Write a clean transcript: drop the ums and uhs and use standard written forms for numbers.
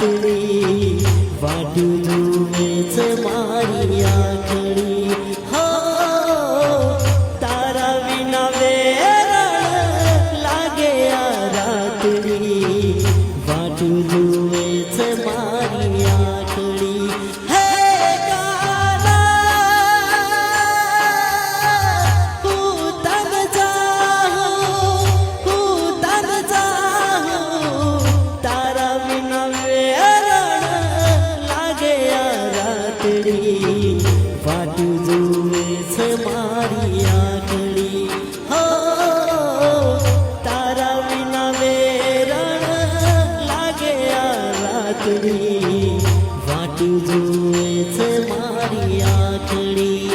રાતડી વાટું જુએ છે મારી આંખડી હો તારા વિના વેરણ લાગે આ રાતડી વાટું જુએ છે મારી આંખડી હે વાટું જુએ છે મારી આંખડી હો તારા વિના વેરણ લાગે આ રાતડી વાટું જુએ છે મારી આંખડી